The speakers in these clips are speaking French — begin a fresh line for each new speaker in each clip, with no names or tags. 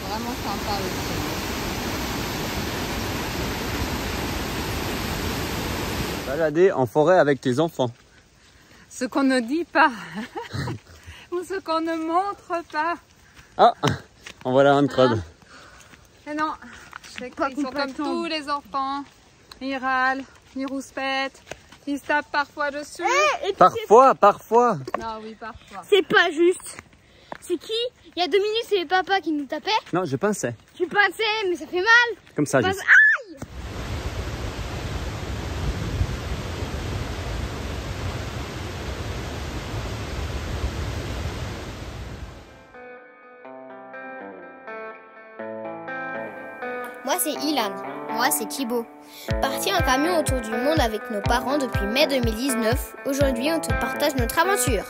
vraiment sympa aussi.
Balader en forêt avec tes enfants.
Ce qu'on ne dit pas. Ou ce qu'on ne montre pas.
Ah, en voilà un creux.
Mais non, ils sont comme tous les enfants. Ils râlent, ils rouspètent, ils se tapent parfois dessus.
Parfois.
Non, oui, parfois.
C'est pas juste. C'est qui? Il y a 2 minutes, c'est papa qui nous tapait.
Non, je pinçais.
Tu pinçais, mais ça fait mal.
Comme ça,
Pince...
juste.
Aïe!
Moi c'est Ilan. Moi c'est Thibaut. Parti en camion autour du monde avec nos parents depuis mai 2019, aujourd'hui on te partage notre aventure.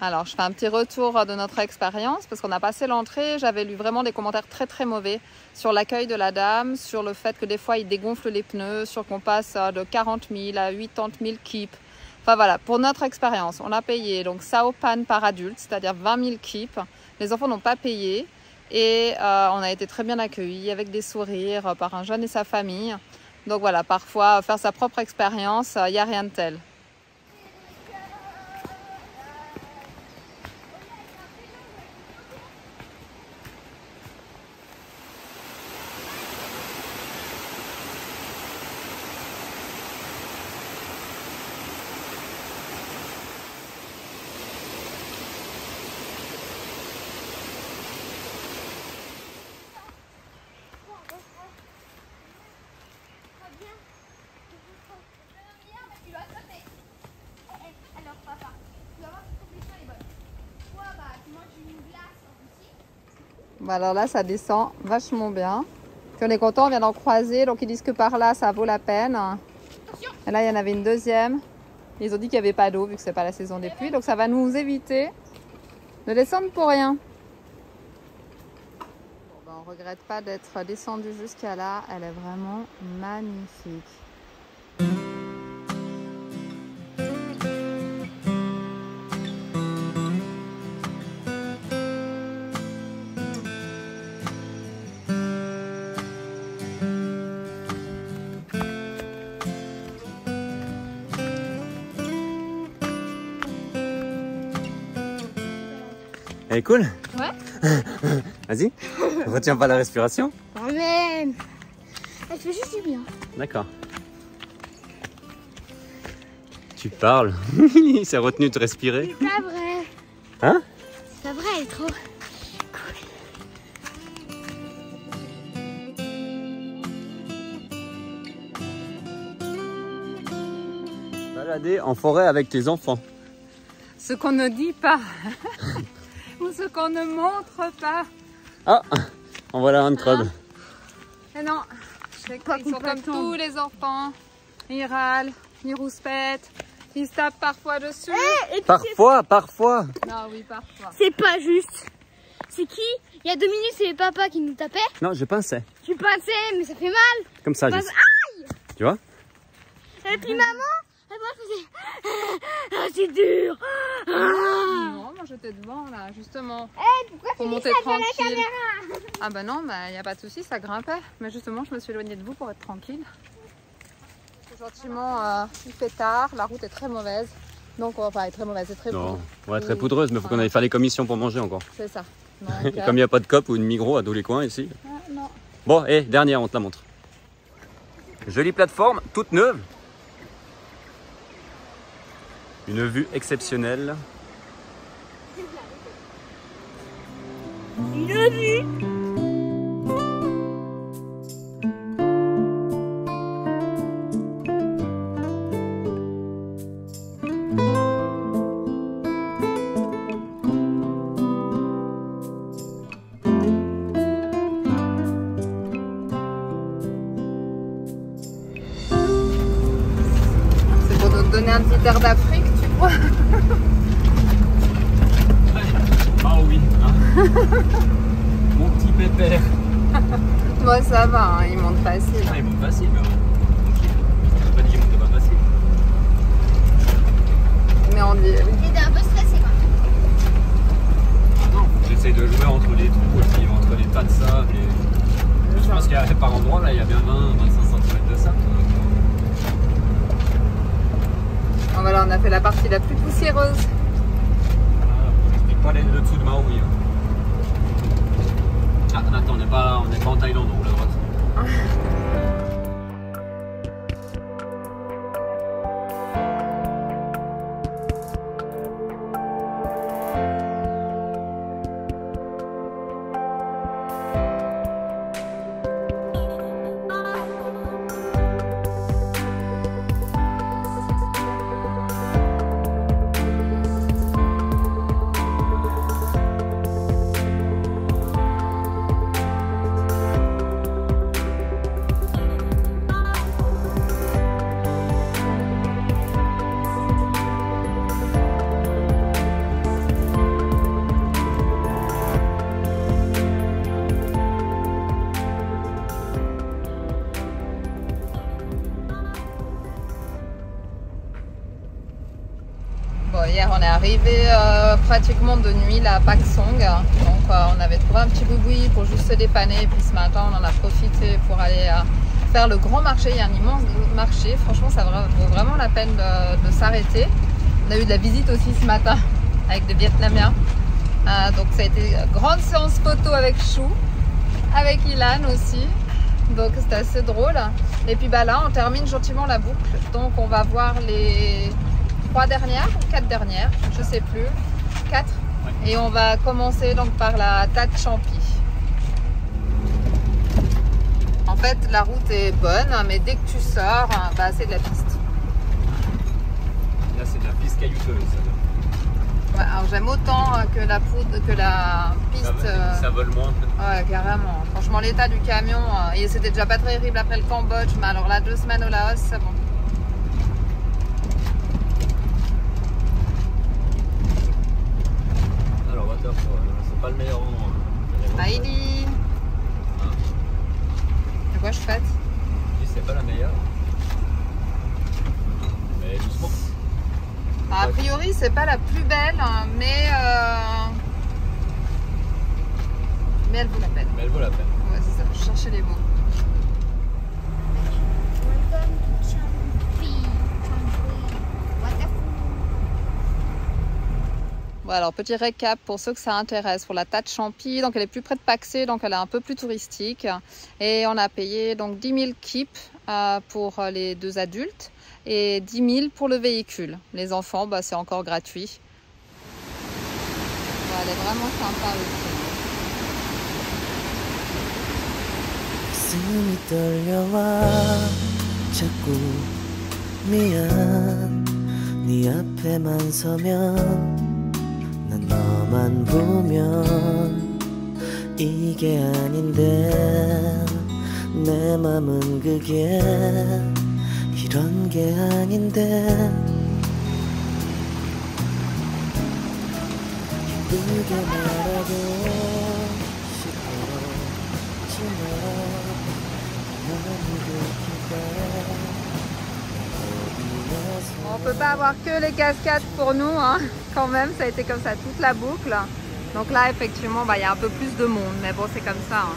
Alors, je fais un petit retour de notre expérience parce qu'on a passé l'entrée. J'avais lu vraiment des commentaires très mauvais sur l'accueil de la dame, sur le fait que des fois, ils dégonflent les pneus, sur qu'on passe de 40 000 à 80 000 kips. Enfin voilà, pour notre expérience, on a payé donc Saopan par adulte, c'est-à-dire 20 000 kips. Les enfants n'ont pas payé et on a été très bien accueillis avec des sourires par un jeune et sa famille. Donc voilà, parfois, faire sa propre expérience, il n'y a rien de tel. Bah alors là, ça descend vachement bien. Puis on est content, on vient d'en croiser. Donc ils disent que par là, ça vaut la peine. Et là, il y en avait une deuxième. Ils ont dit qu'il n'y avait pas d'eau vu que ce n'est pas la saison des pluies. Donc ça va nous éviter de descendre pour rien. Bon, bah, on ne regrette pas d'être descendu jusqu'à là. Elle est vraiment magnifique.
Elle est cool?
Ouais.
Vas-y, retiens pas la respiration.
Amen. Elle fait juste du bien.
D'accord. Tu parles. Il s'est retenu de respirer.
C'est pas vrai.
Hein?
C'est pas vrai, elle est trop cool.
Balader en forêt avec tes enfants.
Ce qu'on ne dit pas. Ou ce qu'on ne montre pas.
Ah, en voilà un creux.
Mais non, ils sont comme tous les enfants. Ils râlent, ils rouspètent, ils se tapent parfois dessus.
Parfois.
Non, oui, parfois.
C'est pas juste. C'est qui? Il y a 2 minutes, c'est papa qui nous tapait.
Non, je pinçais.
Tu pinçais, mais ça fait mal.
Comme ça,
Pince...
juste.
Aïe!
Tu vois?
Et puis maman, elle faisait... Ah, c'est dur.
Non, moi j'étais devant là, justement.
Pourquoi
Pour
tu dis
monter
ça sur la
tranquille.
caméra?
Ah bah non, il n'y a pas de souci, ça grimpait. Mais justement, je me suis éloignée de vous pour être tranquille. Gentiment, il fait tard, la route est très mauvaise. Donc, enfin, elle est très mauvaise, c'est très
Non,
beau.
ouais, très poudreuse, mais il faut qu'on aille faire les commissions pour manger encore.
C'est ça.
Et comme il n'y a pas de Coop ou de Migros à tous les coins ici.
Non.
Bon, et dernière, on te la montre. Jolie plateforme, toute neuve. Une vue exceptionnelle.
Une vue.
donner un petit air d'Afrique, tu crois?
Ah oui, hein. Mon petit pépère.
Moi ça va, hein, il monte facile.
Ah, il monte facile, mais tranquille. Je n'ai pas dit qu'il montait pas facile.
Mais on dit oui.
J'étais un peu stressée quoi.
Non, j'essaye de jouer entre les trous et puis entre les tas de sable. Et... Je pense qu'il y a par endroit, là, il y a bien 20-25 cm de sable.
Bon, voilà, on a fait la partie la plus poussiéreuse.
Pas le dessous de Maui. Ah, attends, on n'est pas en Thaïlande, on roule à droite.
Bon, hier on est arrivé pratiquement de nuit là, à Pak Song, donc on avait trouvé un petit boui-boui pour juste se dépanner, et puis ce matin on en a profité pour aller faire le grand marché. Il y a un immense marché, franchement ça vaut vraiment la peine de s'arrêter. On a eu de la visite aussi ce matin avec des Vietnamiens, donc ça a été une grande séance photo avec Chou, avec Ilan aussi, donc c'était assez drôle. Et puis bah là on termine gentiment la boucle, donc on va voir les 3 dernières ou 4 dernières, je sais plus, 4. Ouais. Et on va commencer donc par la Tat Champi. En fait la route est bonne, mais dès que tu sors, bah, c'est de la piste.
Là c'est de la piste caillouteuse.
Ouais, alors j'aime autant que la piste.
Ça vole moins.
Ouais, carrément. Franchement l'état du camion, et c'était déjà pas terrible après le Cambodge, mais alors là 2 semaines au Laos, c'est bon.
C'est pas le meilleur endroit.
Heidi, de quoi je fête?
C'est pas la meilleure. Mais doucement.
A priori, c'est pas la plus belle, mais elle vaut la peine.
Mais elle vaut la peine.
Ouais, c'est ça. Je cherchais les mots. Bon, alors petit récap pour ceux que ça intéresse pour la Tat Champi. Donc elle est plus près de Pak Se, donc elle est un peu plus touristique. Et on a payé donc 10 000 kip pour les 2 adultes et 10 000 pour le véhicule. Les enfants, bah, c'est encore gratuit. Bon, elle est vraiment sympa
aussi. 난 너만 보면 이게 아닌데 내 맘은 그게 이런 게 아닌데 이쁘게 말하고 시끄럽지만 너무 좋기다.
On peut pas avoir que les cascades pour nous, hein. Quand même, ça a été comme ça toute la boucle. Donc là, effectivement, bah, y a un peu plus de monde, mais bon, c'est comme ça. Hein.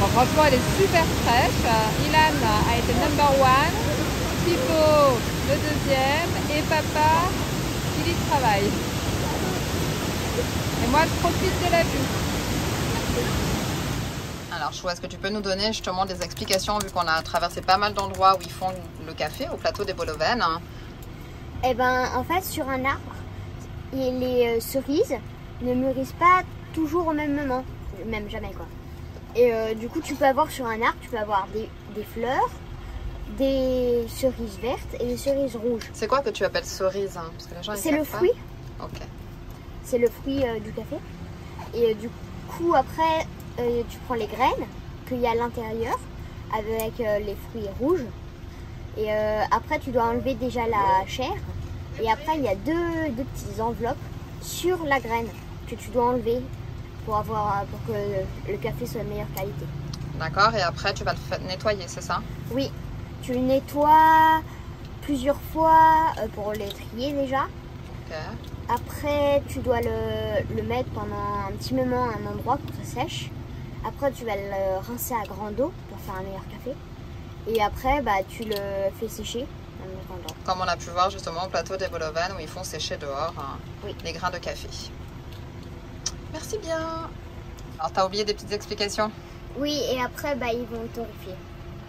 Bon, franchement, elle est super fraîche. Ilan a été number 1, Pipo le 2e et papa, il y travaille. Et moi, je profite de la vue. Alors, Chou, est-ce que tu peux nous donner justement des explications, vu qu'on a traversé pas mal d'endroits où ils font le café, au plateau des Boloven?
Eh ben, en fait, sur un arbre, les cerises ne mûrissent pas toujours au même moment, même jamais quoi. Et du coup, tu peux avoir sur un arbre, tu peux avoir des fleurs, des cerises vertes et des cerises rouges.
C'est quoi que tu appelles cerise, hein?
C'est le fruit.
Ok.
C'est le fruit du café. Et du coup, après, tu prends les graines qu'il y a à l'intérieur avec les fruits rouges. Et après, tu dois enlever déjà la chair. Et après, il y a deux petites enveloppes sur la graine que tu dois enlever pour que le café soit de meilleure qualité.
D'accord, et après tu vas le nettoyer, c'est ça?
Oui, tu le nettoies plusieurs fois pour les trier déjà.
Ok.
Après, tu dois le mettre pendant un petit moment à un endroit pour que ça sèche. Après, tu vas le rincer à grande eau pour faire un meilleur café. Et après, bah, tu le fais sécher en le mettant dedans.
Comme on a pu voir justement au plateau des Bolovan où ils font sécher dehors
Oui.
les grains de café. Merci bien. Alors, t'as oublié des petites explications?
Oui, et après, bah, ils vont torréfier.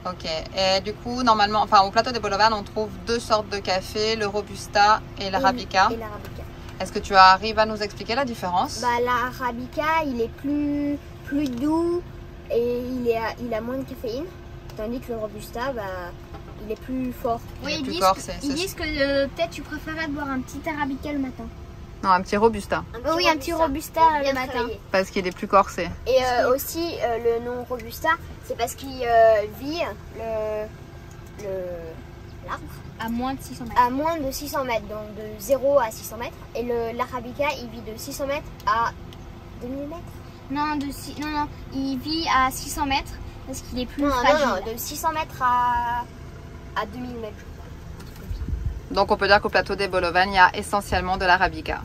Ok. Et du coup, normalement, enfin, au plateau des Bolovan, on trouve deux sortes de café, le Robusta et l'Arabica.
Et l'Arabica.
Est-ce que tu arrives à nous expliquer la différence?
Bah, l'Arabica, il est plus doux et il a moins de caféine. Tandis que le Robusta, bah, il est plus fort.
Il est plus
disent,
corsé,
ils
c'est
disent que peut-être tu préférais boire un petit Arabica le matin.
Non, un petit Robusta.
Oui, un petit Robusta
bien
le matin.
travaillé.
Parce qu'il est plus corsé.
Et aussi, le nom Robusta, c'est parce qu'il vit l'arbre
À moins de 600 mètres.
à moins de 600 mètres, donc de 0 à 600 mètres. Et l'Arabica, il vit de 600 mètres à 2000 mètres.
Non, non, il vit à 600 mètres parce qu'il est plus
Non,
fragile.
non, de 600 mètres à 2000 mètres.
Donc on peut dire qu'au plateau des Bolovan, il y a essentiellement de l'Arabica.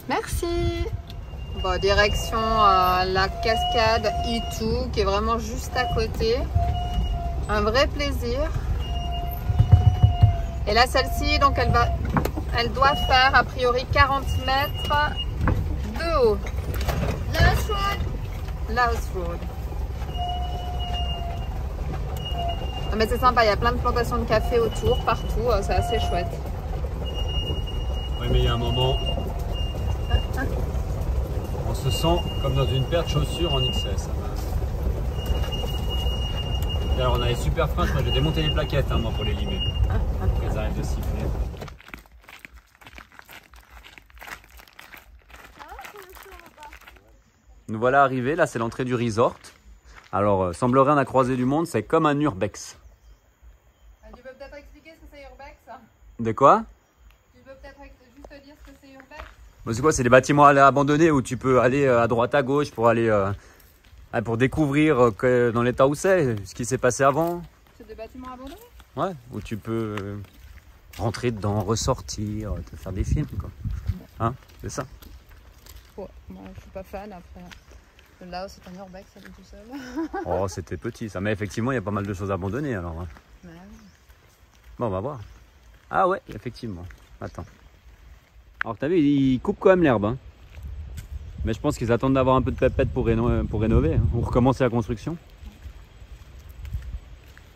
Merci. Bon, direction la cascade Itu qui est vraiment juste à côté. Un vrai plaisir. Et là, celle-ci, donc elle doit faire a priori 40 mètres de haut. Laos Road. Ah, mais c'est sympa, il y a plein de plantations de café autour, partout, c'est assez chouette.
Oui, mais il y a un moment, on se sent comme dans une paire de chaussures en XS. Et alors, on a les super freins, moi j'ai démonté les plaquettes moi, pour les limer. Elles arrêtent de siffler. Nous voilà arrivés, là c'est l'entrée du resort. Alors, semblerait en a croisé du monde, c'est comme un urbex.
Tu peux peut-être expliquer ce que c'est Urbex?
De quoi?
Tu peux peut-être juste dire ce que c'est Urbex?
C'est quoi? C'est des bâtiments abandonnés où tu peux aller à droite à gauche pour aller pour découvrir dans l'état où c'est, ce qui s'est passé avant.
C'est des bâtiments abandonnés?
Ouais, où tu peux rentrer dedans, ressortir, te faire des films quoi. Hein? C'est ça.
Ouais, moi je suis pas fan après. Le Laos c'est un Urbex, ça tout seul.
Oh, c'était petit ça, mais effectivement il y a pas mal de choses abandonnées alors. Hein.
Ouais.
Bon, on va voir. Ah ouais, effectivement. Attends. Alors t'as vu, ils coupent quand même l'herbe. Hein. Mais je pense qu'ils attendent d'avoir un peu de pépette pour rénover, hein, ou recommencer la construction.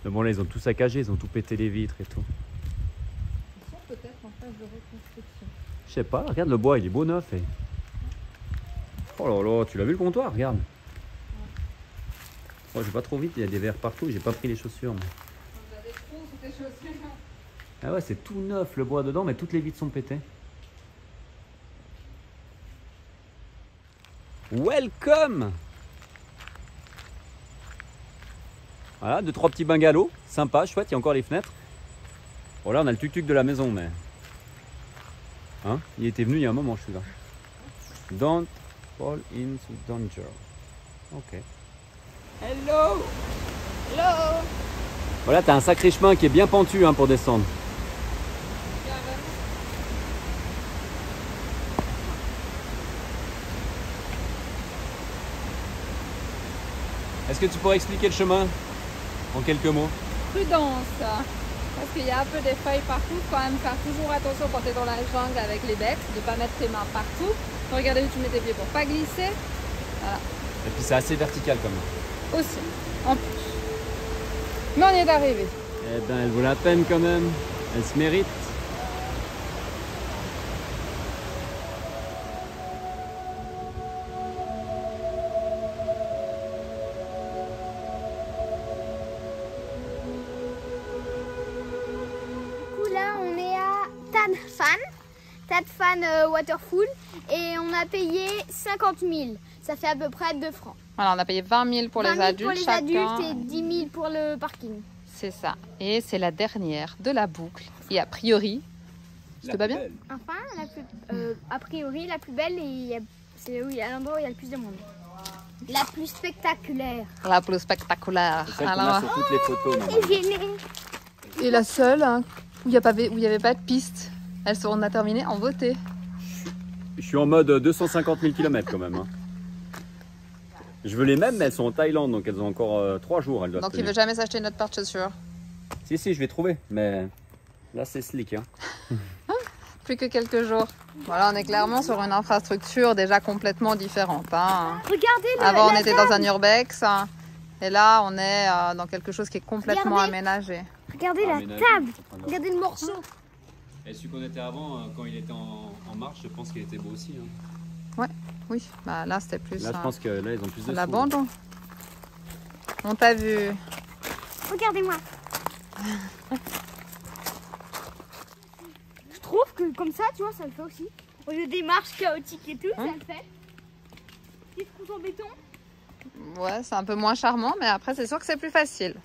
Mais bon là ils ont tout saccagé, ils ont tout pété les vitres et tout.
Ils sont peut-être en phase de reconstruction.
Je sais pas, regarde le bois, il est beau neuf. Et... Oh là là, tu l'as vu le comptoir, regarde. Oh, je vais pas trop vite, il y a des verres partout, j'ai pas pris les chaussures. Mais...
On a des trous sous tes chaussures.
Ah ouais, c'est tout neuf le bois dedans, mais toutes les vitres sont pétées. Welcome! Voilà, 2-3 petits bungalows, sympa, chouette, il y a encore les fenêtres. Bon là on a le tuk-tuk de la maison, mais... Hein? Il était venu il y a un moment, je suis là. Don't fall into danger. Ok. Hello!
Hello!
Voilà, t'as un sacré chemin qui est bien pentu hein, pour descendre. Est-ce que tu pourrais expliquer le chemin en quelques mots?
Prudence, parce qu'il y a un peu des feuilles partout, quand même faire toujours attention quand tu es dans la jungle avec les bêtes, de ne pas mettre tes mains partout, regarder où tu mets tes pieds pour pas glisser. Voilà.
Et puis c'est assez vertical quand même.
Aussi, en plus. Mais on y est arrivé.
Eh ben elle vaut la peine quand même, elle se mérite.
Du coup là on est à Tan Phan Tatfan Waterfall et on a payé 50 000. Ça fait à peu près 2 francs.
Voilà, on a payé 20 000 pour
20
les
000
adultes.
pour les
chacun.
adultes et 10 000 pour le parking.
C'est ça. Et c'est la dernière de la boucle. Et a priori, je te bats bien?
Enfin, a priori, la plus belle, et c'est à l'endroit où il y a le plus de monde. La plus spectaculaire.
La plus spectaculaire.
C'est celle qu'on a sur toutes les photos. normalement.
Et la seule hein, où il n'y avait pas de piste. On a terminé en beauté.
Je suis en mode 250 000 km quand même. Hein. Je veux les mêmes, mais elles sont en Thaïlande, donc elles ont encore 3 jours. Elles doivent
Donc il
tenir.
veut jamais s'acheter une autre paire de chaussures.
Si, je vais trouver, mais là c'est slick. Hein.
Plus que quelques jours. Voilà, on est clairement sur une infrastructure déjà complètement différente. Hein.
Regardez
Avant, on était dans un urbex. Hein, et là, on est dans quelque chose qui est complètement
Regardez.
aménagé.
Regardez la
Aménagé,
table.
c'est en train de-
Regardez le morceau.
Et celui qu'on était avant, quand il était en marche, je pense qu'il était beau aussi. Hein.
Oui, bah là, c'était plus
Là, je pense que là, ils ont plus de sous.
l'abandon. On t'a vu.
Regardez-moi. Je trouve que comme ça, tu vois, ça le fait aussi. Au lieu des marches chaotiques et tout, ça le fait. Petite route en béton.
Ouais, c'est un peu moins charmant, mais après, c'est sûr que c'est plus facile.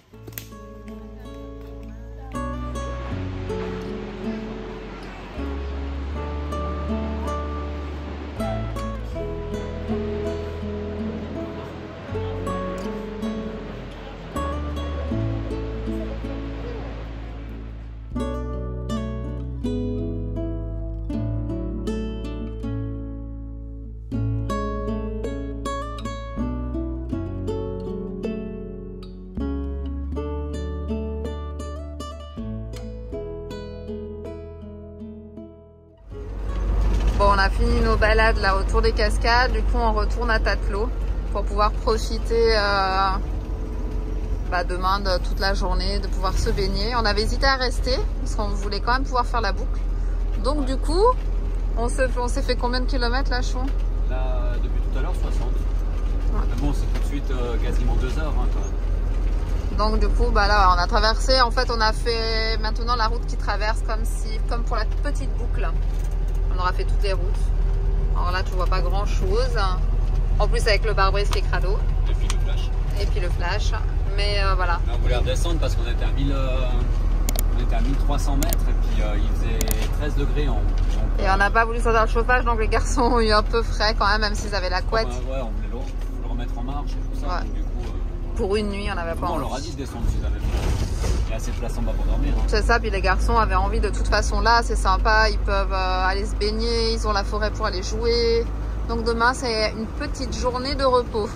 Bon, on a fini nos balades là autour des cascades. Du coup, on retourne à Tatlo pour pouvoir profiter demain de toute la journée, de pouvoir se baigner. On avait hésité à rester parce qu'on voulait quand même pouvoir faire la boucle. Donc du coup, on s'est fait combien de kilomètres là, Chou?
Là, depuis tout à l'heure, 60. Mais bon, c'est tout de suite quasiment 2 heures. Hein, quand même.
Donc du coup, bah là, on a traversé. En fait, on a fait maintenant la route qui traverse comme pour la petite boucle. On aura fait toutes les routes. Alors là, tu vois pas grand chose. En plus, avec le pare-brise qui est crado.
Et puis le flash.
Et puis le flash. Mais voilà.
Là, on voulait redescendre parce qu'on était à 1300 mètres et puis il faisait 13 degrés en haut.
Et on n'a pas voulu sortir le chauffage, donc les garçons ont eu un peu frais quand même s'ils avaient la couette.
Ouais, on voulait le remettre en marche et tout ça.
Ouais.
Donc, du coup,
Pour une nuit, on n'avait pas
on leur a
envie.
dit de descendre s'ils avaient il y a assez de place en bas pour dormir. Hein.
C'est ça, puis les garçons avaient envie de toute façon là, c'est sympa, ils peuvent aller se baigner, ils ont la forêt pour aller jouer. Donc demain, c'est une petite journée de repos.